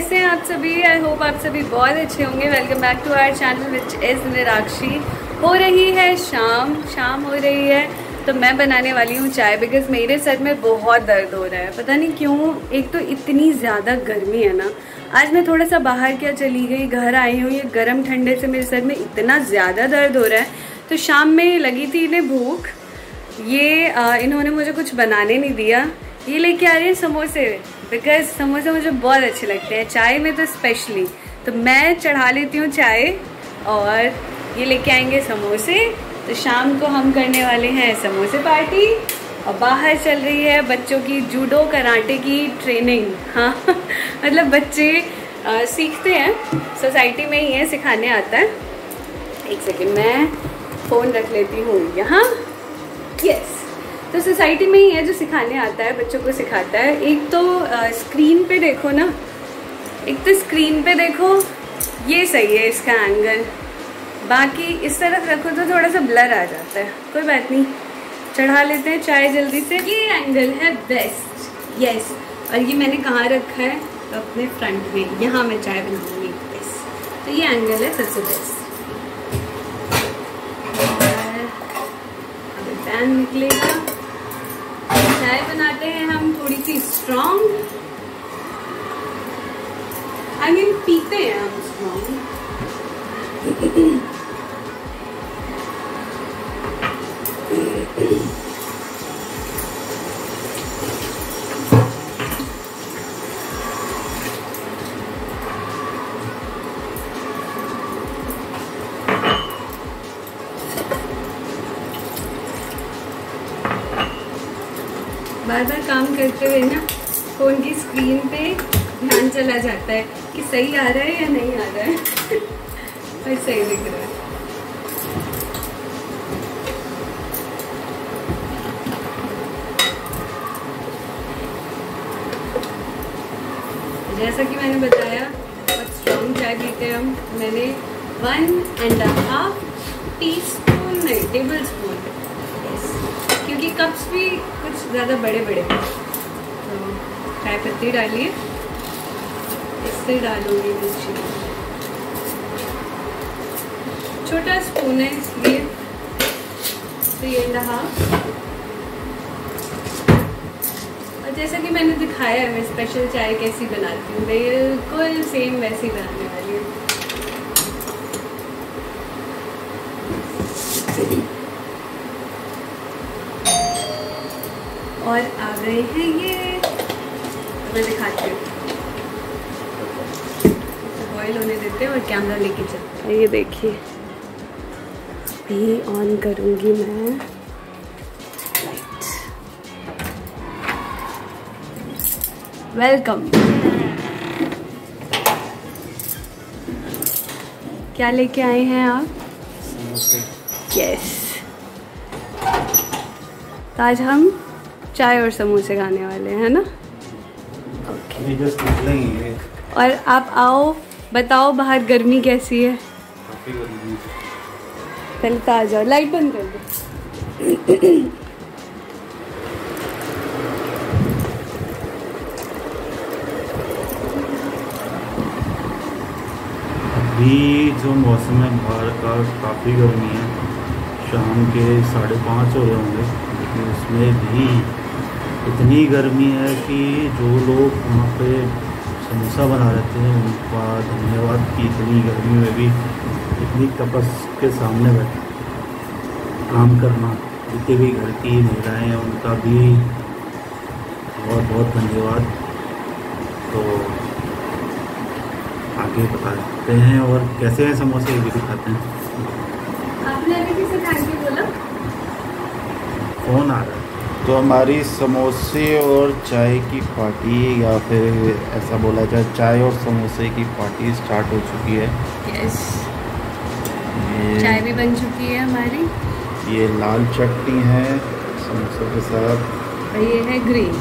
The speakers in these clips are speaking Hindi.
कैसे हैं आप सभी? आई होप आप सभी बहुत अच्छे होंगे। Welcome back to our channel which is Nirakshi. हो रही है शाम हो रही है तो मैं बनाने वाली हूँ चाय, बिकॉज मेरे सर में बहुत दर्द हो रहा है, पता नहीं क्यों। एक तो इतनी ज़्यादा गर्मी है ना। आज मैं थोड़ा सा बाहर क्या चली गई, घर आई हूँ, ये गर्म ठंडे से मेरे सर में इतना ज़्यादा दर्द हो रहा है। तो शाम में लगी थी इन्हें भूख, ये इन्होंने मुझे कुछ बनाने नहीं दिया। ये लेके आ रही है समोसे, बिकॉज समोसे मुझे बहुत अच्छे लगते हैं, चाय में तो स्पेशली। तो मैं चढ़ा लेती हूँ चाय और ये लेके आएंगे समोसे। तो शाम को हम करने वाले हैं समोसे पार्टी। और बाहर चल रही है बच्चों की जूडो कराटे की ट्रेनिंग। हाँ मतलब बच्चे सीखते हैं, सोसाइटी में ही है, सिखाने आता है। एक सेकेंड, मैं फ़ोन रख लेती हूँ यहाँ। यस, तो सोसाइटी में ही है जो सिखाने आता है, बच्चों को सिखाता है। एक तो स्क्रीन पे देखो ना, ये सही है इसका एंगल, बाकी इस तरफ रखो तो थोड़ा सा ब्लर आ जाता है। कोई बात नहीं, चढ़ा लेते हैं चाय जल्दी से। ये एंगल है बेस्ट। यस, और ये मैंने कहाँ रखा है? तो अपने फ्रंट में, यहाँ मैं चाय बनाऊंगी। यस, तो ये एंगल है सबसे बेस्ट। अब पैन निकलेगा। चाय बनाते हैं हम थोड़ी सी स्ट्रॉन्ग, आई मीन पीते हैं हम स्ट्रॉन्ग। बार बार काम करते हुए ना फ़ोन की स्क्रीन पे ध्यान चला जाता है कि सही आ रहा है या नहीं आ रहा है। और सही दिख रहा है। जैसा कि मैंने बताया, बहुत स्ट्रॉन्ग चाय पीते हैं हम। मैंने 1.5 टीस्पून नहीं, टेबल स्पून, क्योंकि कप्स भी कुछ ज़्यादा बड़े बड़े हैं। तो चाय पत्ती डालिए, इससे डालूंगी मिर्ची। छोटा स्पून है इसलिए 3.5। और जैसा कि मैंने दिखाया है, मैं स्पेशल चाय कैसी बनाती हूँ, बिल्कुल सेम वैसी बनाने वाली हूँ। और आ गए हैं ये, मैं दिखाती हूँ। बॉईल होने देते हैं और कैमरा लेके चलते हैं। ये देखिए, अभी ऑन करूँगी मैं लाइट। वेलकम। क्या लेके आए हैं आप? यस, तो आज हम चाय और समोसे खाने वाले हैं, है ना? ओके। और आप आओ, बताओ बाहर गर्मी कैसी है? पहले तो आ जाओ, लाइट बंद कर दो। अभी जो मौसम है बाहर का, काफ़ी गर्मी है। शाम के 5:30 हो रहे होंगे, लेकिन उसमें भी इतनी गर्मी है कि जो लोग वहाँ पे समोसा बना रहे थे उनका धन्यवाद कि इतनी गर्मी में भी इतनी तपस के सामने बैठ काम करना। जितने भी घर की महिलाएं हैं उनका भी बहुत बहुत धन्यवाद। तो आगे बताते हैं और कैसे हैं समोसे, ये भी दिखाते हैं। आपने अभी किसे थैंक यू बोला? फ़ोन आ रहा है। तो हमारी समोसे और चाय की पार्टी, या फिर ऐसा बोला जाए चाय और समोसे की पार्टी स्टार्ट हो चुकी है। यस, चाय भी बन चुकी है हमारी। ये लाल चटनी है समोसों के साथ, और ये है ग्रीन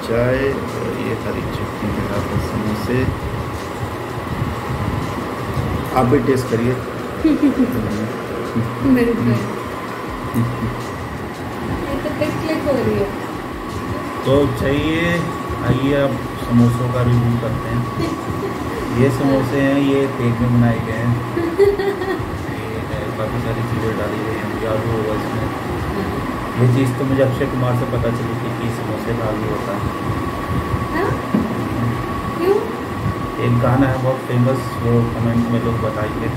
चाय, और ये हरी चटनी के साथ समोसे। आप भी टेस्ट करिए। बिल्कुल। क्लिक हो रही है। तो चाहिए, आइए अब समोसों का रिव्यू करते हैं। ये समोसे हैं, ये तेल में बनाए गए हैं। ये काफ़ी सारी चीज़ें डाली गई हैं, आलू होगा इसमें। ये चीज़ तो मुझे अक्षय कुमार से पता चली थी कि समोसे का आलू होता है। क्यों? एक गाना है बहुत फेमस, वो कमेंट में लोग बताइए।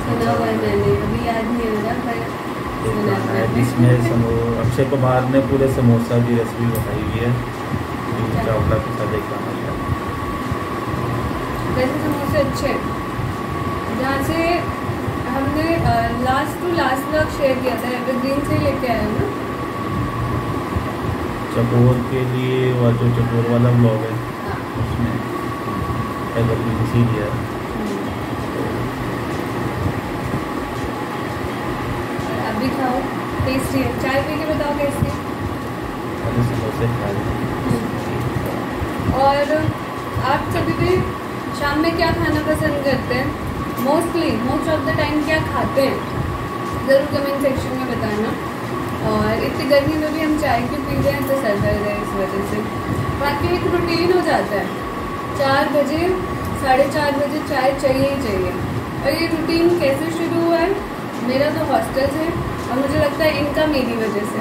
सुना हुआ है मैंने, अभी याद नहीं हो रहा पर एक गाना है जिसमें अक्षय कुमार ने पूरे समोसा की रेसिपी बताई हुई है। चावला के साथ एक गाना है। वैसे समोसे अच्छे, जहाँ से हमने last to last vlog share किया था, एवरग्रीन से लेके आए ना चकोर के लिए, वो जो चकोर वाला ब्लॉग है उसमें एवरग्रीन सी लिया है। अभी खाओ, टेस्टी है। चाय पी के बताओ कैसी है। समोसे खा रहे। और आप सभी भी शाम में क्या खाना पसंद करते हैं? मोस्ट ऑफ द टाइम क्या खाते हैं, ज़रूर कमेंट सेक्शन में बताना। और इतनी गर्मी में भी हम चाय क्यों पी रहे हैं, तो सर दर्द है इस वजह से। बाकी एक रूटीन हो जाता है, 4 बजे 4:30 बजे चाय चाहिए ही चाहिए। और ये रूटीन कैसे शुरू हुआ है? मेरा तो हॉस्टल है और मुझे लगता है इनका मेरी वजह से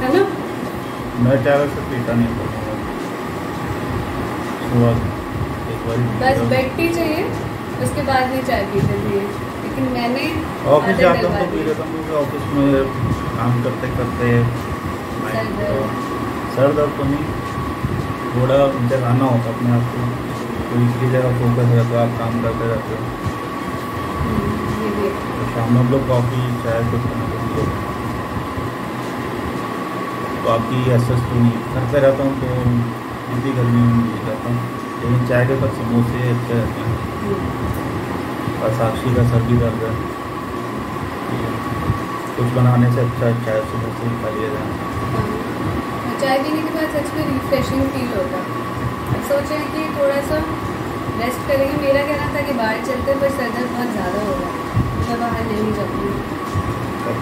है ना। मैं चाय वैसे पीता नहीं था, बस बेड टी चाहिए, उसके बाद नहीं चाय पीते थे। लेकिन मैंने ऑफिस जाता हूँ तो पी लेता हूँ, क्योंकि ऑफिस में काम करते करते सर दर्द तो नहीं, थोड़ा जगाना होता अपने आप को, कोई इसी जगह फोकस रहता है, आप काम करते रहते हो। तो शाम में हम लोग कॉफ़ी चाय कुछ बनाते। बाकी ऐसा तो नहीं करते रहता हूँ, तो इसी गर्मी में मिल जाता हूँ। लेकिन चाय के साथ समोसे अच्छे रहते हैं। और साक्षी का सर भी दर्द है, कुछ बनाने से अच्छा चाय समोसे खा लिया जाए। चाय पीने के बाद सच में रिफ्रेशिंग फील होता है। अब सोचे कि थोड़ा सा रेस्ट करेंगे। मेरा कहना था कि बाहर चलते, पर सर दर्द बहुत ज़्यादा हो रहा है, मैं बाहर नहीं जाती हूँ।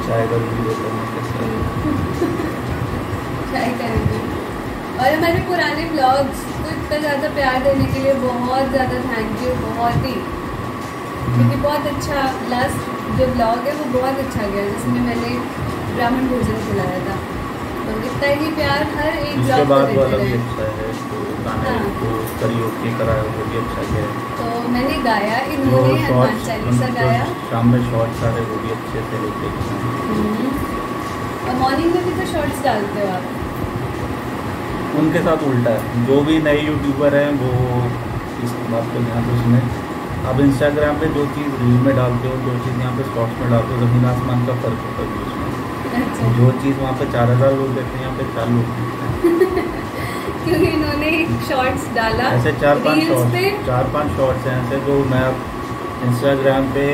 चाय का वीडियो करने के साथ चाय करेंगे। और हमारे पुराने ब्लॉग्स को इतना ज़्यादा प्यार देने के लिए बहुत ज़्यादा थैंक यू, बहुत ही, क्योंकि बहुत अच्छा लास्ट जो ब्लॉग है वो बहुत अच्छा गया, जिसमें मैंने ब्राह्मण भोजन खिलाया था। तो इतना ही प्यार हर एक ब्लॉग को देते रहे। अच्छा है तो गाना तो करियोके कराया, वो भी अच्छा गया। तो मैंने गाया, इन्होंने हनुमान चालीसा गाया। शाम में शॉर्ट्स आ रहे, वो भी अच्छे से लोग देखते हैं। और मॉर्निंग में भी तो शॉर्ट्स डालते हो आप। उनके साथ उल्टा है, जो भी नए यूट्यूबर हैं वो इस बात को ध्यान से सुने। आप इंस्टाग्राम पे जो चीज़ रील में डालते हो, जो चीज़ यहाँ पे शॉर्ट्स में डालते हो, ज़मीन आसमान का फ़र्क होता है उसमें। अच्छा। जो चीज़ वहाँ पे 4000 लोग देखते हैं, यहाँ पे 4 लोग देखते हैं। क्योंकि इन्होंने शॉर्ट्स डाला, ऐसे 4-5 शॉर्ट्स हैं ऐसे जो मैं इंस्टाग्राम पे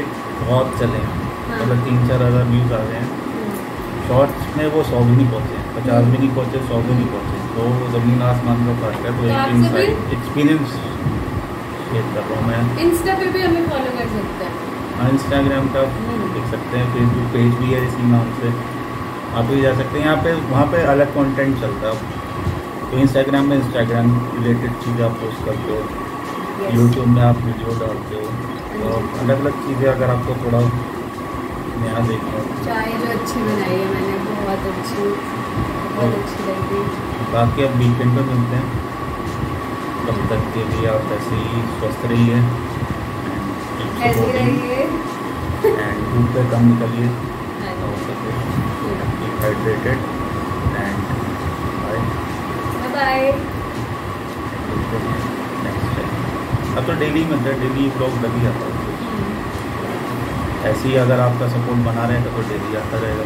बहुत चले हैं, मतलब 3-4 हज़ार व्यूज़ आ गए हैं। शॉर्ट्स में वो 100 भी नहीं पहुँचे, 50 भी नहीं पहुँचे, 100 भी नहीं पहुँचे। तो ज़मीन आसमान का फर्क है। तो एक इनसाइड एक्सपीरियंस शेयर कर रहा हूँ मैं। इंस्टा पे भी हमें फॉलो कर सकते हैं। हाँ, इंस्टाग्राम का देख सकते हैं, फेसबुक पेज भी है इसी नाम से, आप भी जा सकते हैं। यहाँ पे वहाँ पे अलग कंटेंट चलता है। तो इंस्टाग्राम में इंस्टाग्राम रिलेटेड चीज़ें आप पोस्ट करते हो, यूट्यूब में आप वीडियो डालते हो, तो अलग अलग चीज़ें अगर आपको थोड़ा नया देखना हो। चाय जो अच्छी बनाई है मैंने, बहुत अच्छी लगी। बाकी अब वीकेंड पे मिलते हैं, तब तक के लिए आप ऐसे ही स्वस्थ रहिए, एंड धूप पे कम निकलिए, hydrated, and bye. Next time अब तो डेली मिलता है, डेली ब्लॉग लग ही आता है। ऐसे ही अगर आपका सपोर्ट बना रहेगा तो डेली आता रहेगा।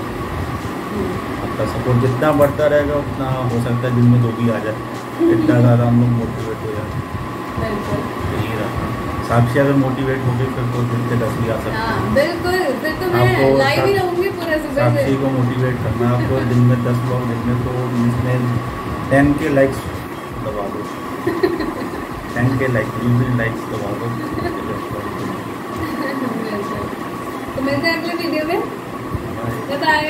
आपका सपोर्ट जितना बढ़ता रहेगा उतना हो सकता है दिन में 2 भी आ जाए, इतना ज़्यादा हम लोग मोटिवेट हो जाए। यही रहता है। साक्षी अगर मोटिवेट हो गई फिर तो दिन के 10 भी आ सकते हैं। बिल्कुल, फिर तो मैं लाइव ही रहूँगी पूरा सुबह से। साक्षी को मोटिवेट करना है आपको, दिन में 10 ब्लॉग देखने, तो इसमें 10 के लाइक्स दबा दो। 10 के लाइक्स दबा दो। तो मिलते हैं अगले वीडियो में। Bye bye.